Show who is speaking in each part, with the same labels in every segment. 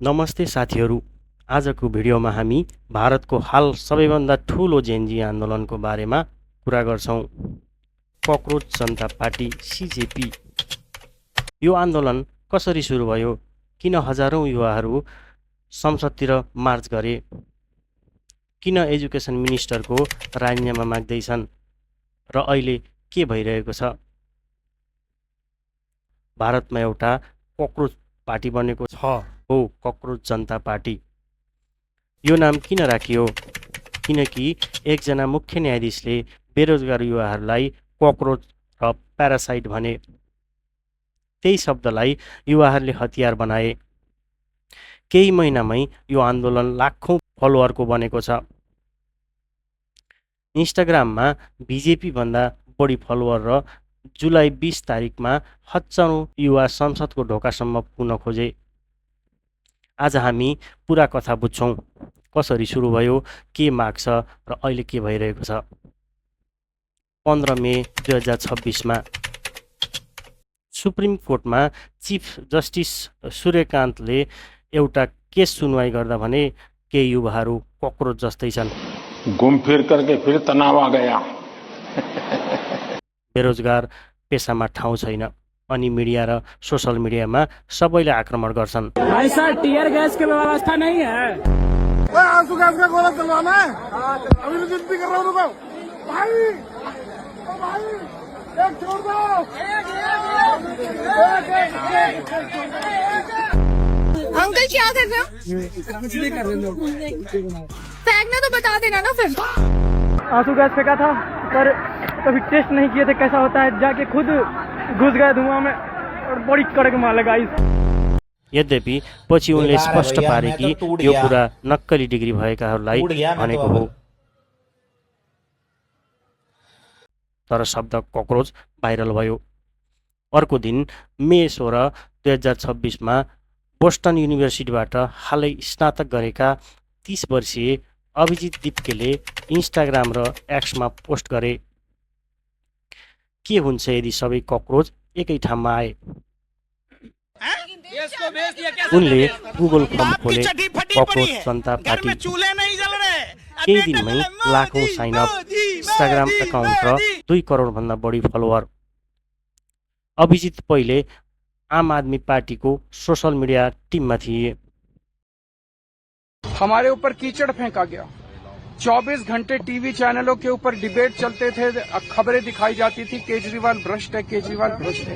Speaker 1: नमस्ते साथीहरू। आजको भिडियोमा हामी भारतको हाल सबैभन्दा ठुलो जेनजी आन्दोलनको बारेमा कुरा गर्छौं। ककरोच जनता पार्टी सीजेपी। यो आन्दोलन कसरी सुरु भयो? किन हजारौं युवाहरू संसदतिर मार्च गरे? किन एजुकेसन मिनिस्टरको राजीनामा माग्दैछन्? र अहिले के भइरहेको छ? भारतमा एउटा ककरोच पार्टी बनेको छ, हो ककरोच जनता पार्टी। यो नाम किन राखियो? किनकि एकजना मुख्य न्यायाधीशले बेरोजगार युवाहरूलाई ककरोच र प्यारासाइट भने। त्यही शब्दलाई युवाहरूले हतियार बनाए। केही महिनामै यो आन्दोलन लाखौं फलोअरको बनेको छ। इन्स्टाग्राममा बीजेपी भन्दा बढी फलोअर र जुलाई 20 तारिकमा हजारौं युवा संसदको ढोकासम्म पुग्न खोजे। आज हामी पुरा कथा बुझ्छौं। कसरी सुरु भयो, के माग छ र अहिले के भइरहेको छ। 15 मे 2026 मा सुप्रिम कोर्टमा चिफ जस्टिस सूर्यकान्तले एउटा केस सुनवाई गर्दा भने केही युवाहरू ककरोच जस्तै छन्।
Speaker 2: घुम फिर करके फिर तनाव आ गया।
Speaker 1: बेरोजगार, पेसामा ठाउँ छैन, अनि मिडिया र सोशल मिडियामा सबैले आक्रमण गर्छन्।
Speaker 3: ऐसा टियर गैस की व्यवस्था नहीं है।
Speaker 4: आंसू गैस का गोला चलवाना है। अभी विनती कर रहा हूँ, रुको भाई, ओ भाई, एक छोड़ दो।
Speaker 5: अंकल क्या कर रहे हो? फेंकना तो बता देना ना फिर।
Speaker 3: आंसू गैस फेंका था, पर कभी टेस्ट नहीं किए थे कैसा होता है। जाके खुद घुस गए धुआं में और बड़ी कड़क मार लगाई।
Speaker 1: यद्यपि पछि उनले स्पष्ट पारे कि यो कुरा नक्कली डिग्री भएकाहरूलाई भनेको हो। तर शब्द ककरोच भाइरल भयो। अर्को दिन मे 16, 2026 मा बोस्टन युनिभर्सिटीबाट हालै स्नातक गरेका 30 वर्षीय अभिजित दिप्केले इन्स्टाग्राम र एक्समा पोस्ट गरे, के हुन्छ यदि सबै ककरोच एकै ठाउँमा आए। उनले गुगल फर्म खोले, ककरोच जनता पार्टी। केही दिनमै लाखौं साइन अप, इन्स्टाग्राम एकाउन्ट र 2 करोड भन्दा बढी फलोअर। अभिजित पहिले आम आदमी पार्टीको सोशल मिडिया टिममा थिए।
Speaker 6: हमारे ऊपर कीचड़ फेंका गया। 24 घंटे टीवी चैनलों के ऊपर डिबेट चलते थे, खबरें दिखाई जाती थी केजरीवाल भ्रष्ट है, केजरीवाल भ्रष्ट है।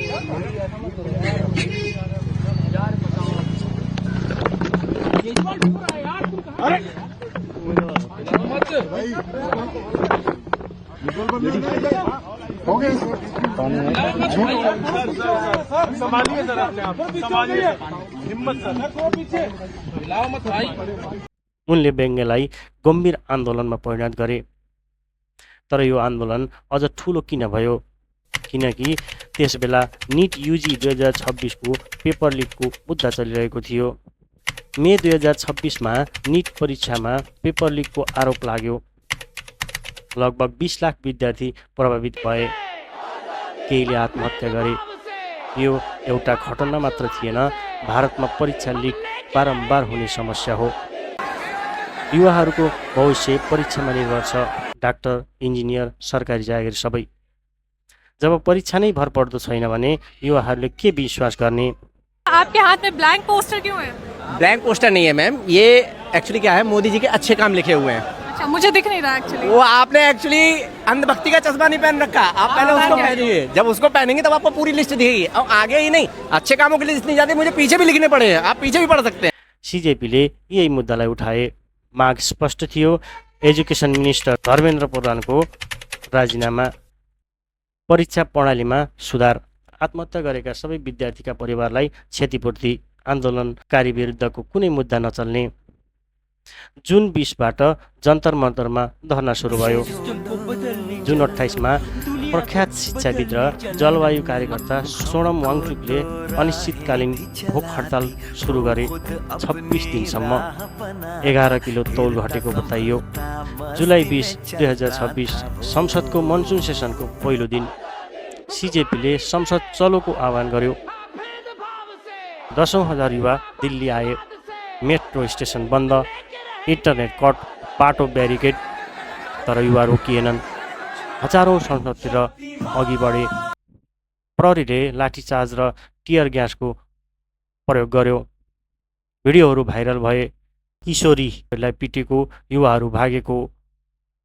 Speaker 4: संभालिए सर अपने आप, संभालिए, हिम्मत सर।
Speaker 1: उनले व्यङ्ग्यलाई गम्भीर आन्दोलनमा परिणत गरे। तर यो आन्दोलन अझ ठुलो किन भयो? किनकि त्यसबेला निट युजी 2026 को पेपर लिकको मुद्दा चलिरहेको थियो। मे 2026 मा निट परीक्षामा पेपर लिकको आरोप लाग्यो। लगभग 20 लाख विद्यार्थी प्रभावित भए। केहीले आत्महत्या गरे। यो एउटा घटना मात्र थिएन, भारतमा परीक्षा लिक बारम्बार हुने समस्या हो। युवाहरूको भविष्य परीक्षामा निर्भर छ। डाक्टर, इन्जिनियर, सरकारी जागिर सबै। जब परीक्षा नै भर पर्दो छैन भने युवाहरूले के विश्वास गर्ने?
Speaker 5: आपके हाथ में ब्लैंक पोस्टर क्यों है?
Speaker 7: ब्लैंक पोस्टर नहीं है मैम, ये एक्चुअली क्या है, मोदी जी के अच्छे काम लिखे हुए हैं।
Speaker 5: अच्छा, मुझे दिख नहीं रहा एक्चुअली।
Speaker 7: वो आपने एक्चुअली अंधभक्ति का चश्मा नहीं पहन रखा, आप पहले उसको पहनिए। जब उसको पहनेंगे तब आपको पूरी लिस्ट दिखेगी। और आगे ही नहीं, अच्छे कामों की लिस्ट नहीं जाती, मुझे पीछे भी लिखने पड़े हैं, आप पीछे भी पढ़ सकते हैं।
Speaker 1: सीजेपीले यही मुद्दालाई उठाए। माग स्पष्ट थियो, एजुकेसन मिनिस्टर धर्मेन्द्र प्रधानको राजीनामा, परीक्षा प्रणालीमा सुधार, आत्महत्या गरेका सबै विद्यार्थीका परिवारलाई क्षतिपूर्ति, आन्दोलनकारी विरुद्धको कुनै मुद्दा नचल्ने। जुन 20 बाट जन्तर मन्तरमा धरना सुरु भयो। जुन 28 मा प्रख्यात शिक्षाविद र जलवायु कार्यकर्ता सोनम वाङचुकले अनिश्चितकालीन भोक हडताल सुरु गरे। 26 दिनसम्म 11 किलो तौल घटेको बताइयो। जुलाई 20, 2026 संसदको मनसुन सेसनको पहिलो दिन सीजेपीले संसद चलोको आह्वान गर्यो। 10,000 युवा दिल्ली आए। मेट्रो स्टेसन बन्द, इन्टरनेट कट, बाटो ब्यारिकेड, तर युवा रोकिएनन्। हजारौँ सडकतिर अघि बढे। प्रहरीले लाठीचार्ज र टियर ग्यासको प्रयोग गर्यो। भिडियोहरू भाइरल भए। किशोरीहरूलाई पिटेको, युवाहरू भागेको।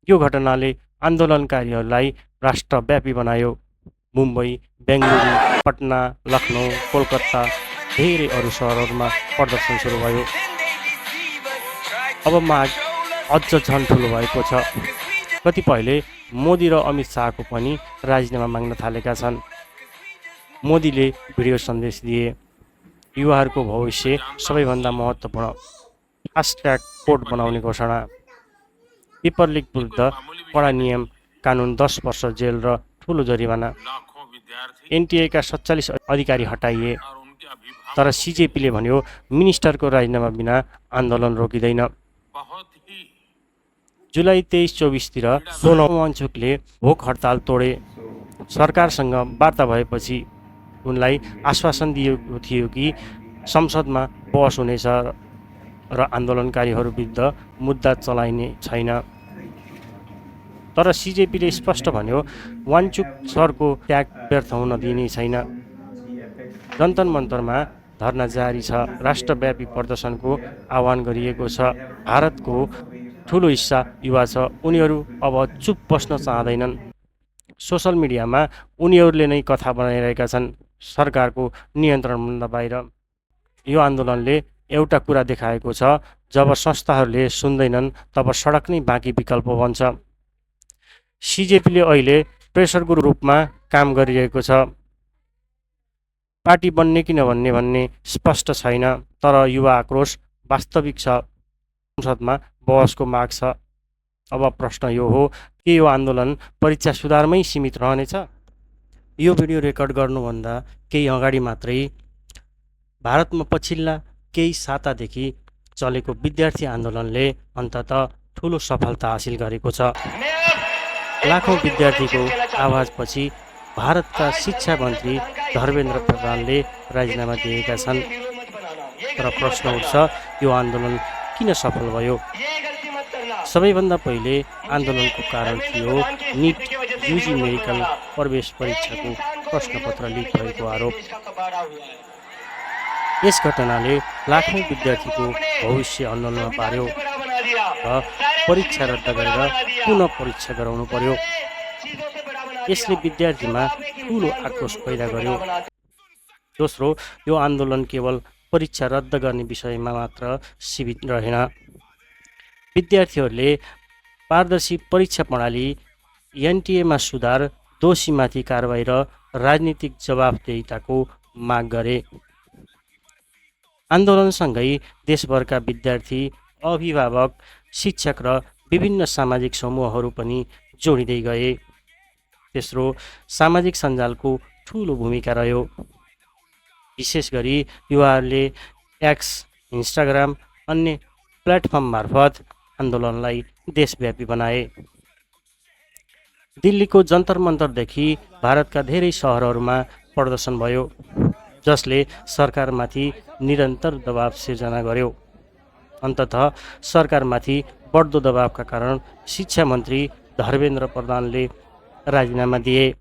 Speaker 1: यो घटनाले आन्दोलनकारीहरूलाई राष्ट्रव्यापी बनायो। मुम्बई, बेङ्गलुरु, पटना, लखनऊ, कोलकाता धेरै अरू सहरहरूमा प्रदर्शन सुरु भयो। अब माग अझ झन् ठुलो भएको छ। कतिपयले मोदी र अमित शाहको पनि राजीनामा माग्न थालेका छन्। मोदीले भिडियो सन्देश दिए, युवाहरूको भविष्य सबैभन्दा महत्त्वपूर्ण, फास्ट्र्याक कोर्ट बनाउने घोषणा। पेपर लिक विरुद्ध कडा नियम कानुन, 10 वर्ष जेल र ठुलो जरिवाना। एनटिएका 47 अधिकारी हटाइए। तर सिजेपीले भन्यो मिनिस्टरको राजीनामा बिना आन्दोलन रोकिँदैन। जुलाई 23-24तिर सोनम वाङचुकले भोक हडताल तोडे। सरकारसँग वार्ता भएपछि उनलाई आश्वासन दिएको थियो कि संसदमा बहस हुनेछ र आन्दोलनकारीहरू विरुद्ध मुद्दा चलाइने छैन। तर सिजेपीले स्पष्ट भन्यो वाङचुक सरको त्याग व्यर्थ हुन दिइने छैन। जन्तर मन्तरमा धरना जारी छ। राष्ट्रव्यापी प्रदर्शनको आह्वान गरिएको छ। भारतको ठुलो हिस्सा युवा छ। उनीहरू अब चुप बस्न चाहँदैनन्। सोसल मिडियामा उनीहरूले नै कथा बनाइरहेका छन्, सरकारको नियन्त्रणभन्दा बाहिर। यो आन्दोलनले एउटा कुरा देखाएको छ, जब संस्थाहरूले सुन्दैनन् तब सडक नै बाँकी विकल्प बन्छ। सिजेपीले अहिले प्रेसरको रूपमा काम गरिरहेको छ। पार्टी बन्ने कि नबन्ने भन्ने स्पष्ट छैन, तर युवा आक्रोश वास्तविक छ। संसदमा बहसको माग छ। अब प्रश्न यो हो, के यो आन्दोलन परीक्षा सुधारमै सीमित रहनेछ? यो भिडियो रेकर्ड गर्नुभन्दा केही अगाडि मात्रै भारतमा पछिल्ला केही सातादेखि चलेको विद्यार्थी आन्दोलनले अन्ततः ठुलो सफलता हासिल गरेको छ। लाखौँ विद्यार्थीको आवाजपछि भारतका शिक्षा मन्त्री धर्मेन्द्र प्रधानले राजीनामा दिएका छन्। तर प्रश्न उठ्छ, यो आन्दोलन किन सफल भयो? सबैभन्दा पहिले आन्दोलनको कारण थियो निट युजी मेडिकल प्रवेश परीक्षाको प्रश्नपत्र लिक भएको आरोप। यस घटनाले लाखौँ विद्यार्थीको भविष्य अन्धकारमा पार्यो र परीक्षा रद्द गरेर पुनः परीक्षा गराउनु पर्यो। यसले विद्यार्थीमा ठुलो आक्रोश पैदा गर्यो। दोस्रो, यो आन्दोलन केवल परीक्षा रद्द गर्ने विषयमा मात्र सीमित रहेन। विद्यार्थीहरूले पारदर्शी परीक्षा प्रणाली, एनटिएमा सुधार, दोषीमाथि कारबाही र राजनीतिक जवाफदेहिताको माग गरे। आन्दोलनसँगै देशभरका विद्यार्थी, अभिभावक, शिक्षक र विभिन्न सामाजिक समूहहरू पनि जोडिँदै गए। तेस्रो, सामाजिक सञ्जालको ठुलो भूमिका रह्यो। विशेष गरी युवाहरूले एक्स, इन्स्टाग्राम, अन्य प्लेटफर्म मार्फत आन्दोलनलाई देशव्यापी बनाए। दिल्लीको जन्तर मन्तरदेखि भारतका धेरै सहरहरूमा प्रदर्शन भयो, जसले सरकारमाथि निरन्तर दबाव सिर्जना गर्यो। अन्ततः सरकारमाथि बढ्दो दबावका कारण शिक्षा मन्त्री धर्मेन्द्र प्रधानले राजीनामा दिए।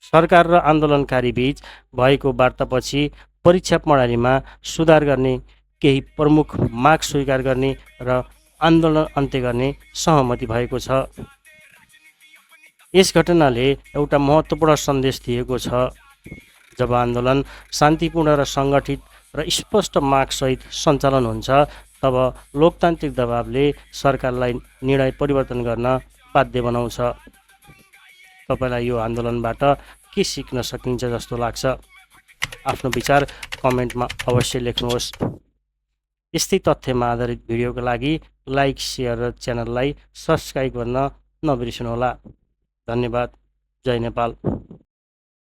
Speaker 1: सरकार र आन्दोलनकारी बीच भएको वार्तापछि परीक्षा प्रणालीमा सुधार गर्ने, केही प्रमुख माग स्वीकार गर्ने र आन्दोलन अन्त्य गर्ने सहमति भएको छ। यस घटनाले एउटा महत्त्वपूर्ण सन्देश दिएको छ। जब आन्दोलन शान्तिपूर्ण र सङ्गठित र स्पष्ट मागसहित सञ्चालन हुन्छ, तब लोकतान्त्रिक दबावले सरकारलाई निर्णय परिवर्तन गर्न बाध्य बनाउँछ। तपाईलाई यो आन्दोलनबाट के सिक्न सकिन्छ जस्तो लाग्छ? आफ्नो विचार कमेन्टमा अवश्य लेख्नुहोस्। यस्तै तथ्यमा आधारित भिडियोको लागि लाइक, सेयर र च्यानललाई सब्स्क्राइब गर्न नबिर्सनुहोला। धन्यवाद। जय नेपाल।